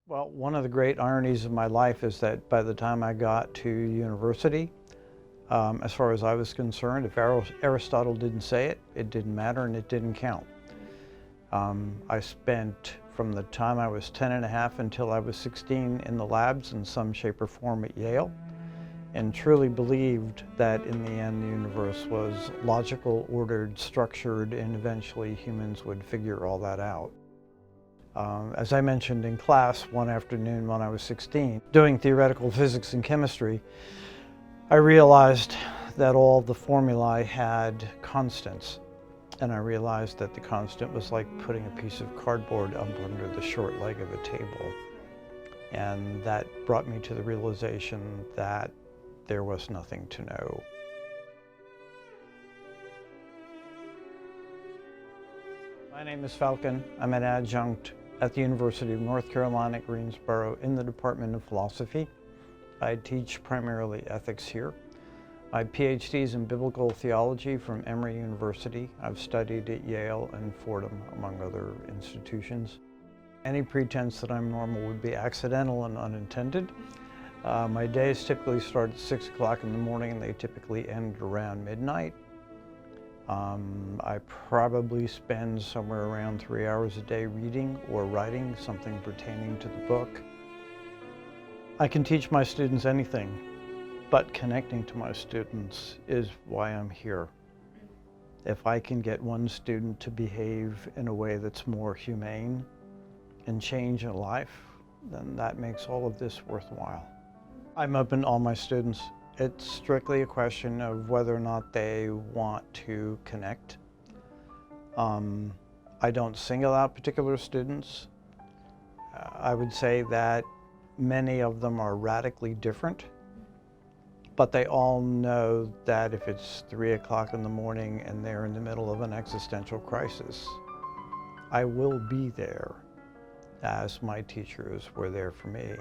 Well, one of the great ironies of my life is that by the time I got to university, as far as I was concerned, if Aristotle didn't say it, it didn't matter and it didn't count. I spent from the time I was 10 and a half until I was 16 in the labs in some shape or form at Yale, and truly believed that in the end the universe was logical, ordered, structured, and eventually humans would figure all that out. As I mentioned in class one afternoon when I was 16, doing theoretical physics and chemistry, I realized that all the formulae had constants. And I realized that the constant was like putting a piece of cardboard up under the short leg of a table. And that brought me to the realization that there was nothing to know. My name is Falcon. I'm an adjunct at the University of North Carolina, Greensboro, in the Department of Philosophy. I teach primarily ethics here. My PhD is in biblical theology from Emory University. I've studied at Yale and Fordham, among other institutions. Any pretense that I'm normal would be accidental and unintended. My days typically start at 6 o'clock in the morning and they typically end around midnight. I probably spend somewhere around 3 hours a day reading or writing something pertaining to the book. I can teach my students anything, but connecting to my students is why I'm here. If I can get one student to behave in a way that's more humane and change a life, then that makes all of this worthwhile. I'm open to all my students. It's strictly a question of whether or not they want to connect. I don't single out particular students. I would say that many of them are radically different, but they all know that if it's 3 o'clock in the morning and they're in the middle of an existential crisis, I will be there, as my teachers were there for me.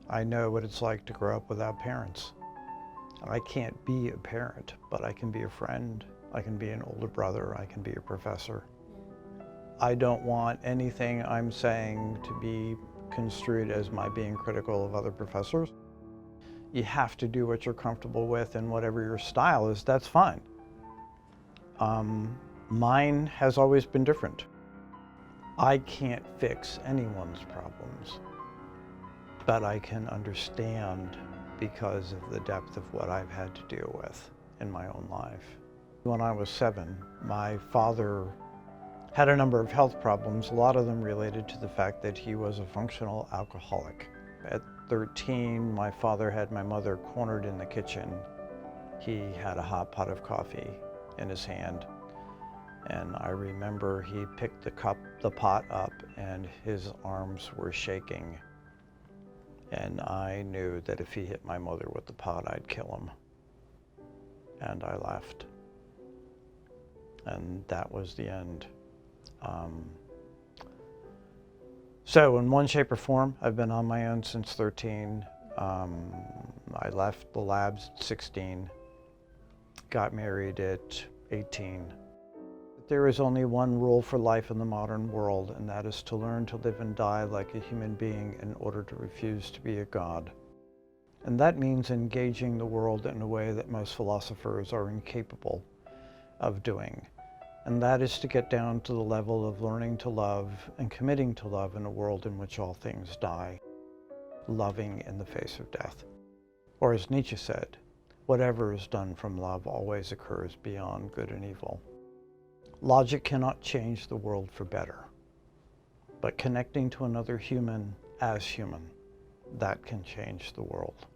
I know what it's like to grow up without parents. I can't be a parent, but I can be a friend, I can be an older brother, I can be a professor. I don't want anything I'm saying to be construed as my being critical of other professors. You have to do what you're comfortable with, and whatever your style is, that's fine. Mine has always been different. I can't fix anyone's problems, but I can understand because of the depth of what I've had to deal with in my own life. When I was 7, my father had a number of health problems, a lot of them related to the fact that he was a functional alcoholic. At 13, my father had my mother cornered in the kitchen. He had a hot pot of coffee in his hand, and I remember he picked the pot up, and his arms were shaking. And I knew that if he hit my mother with the pot, I'd kill him. And I left. And that was the end. So in one shape or form, I've been on my own since 13. I left the labs at 16, got married at 18. There is only one rule for life in the modern world, and that is to learn to live and die like a human being in order to refuse to be a god. And that means engaging the world in a way that most philosophers are incapable of doing. And that is to get down to the level of learning to love and committing to love in a world in which all things die, loving in the face of death. Or as Nietzsche said, whatever is done from love always occurs beyond good and evil. Logic cannot change the world for better, but connecting to another human as human, that can change the world.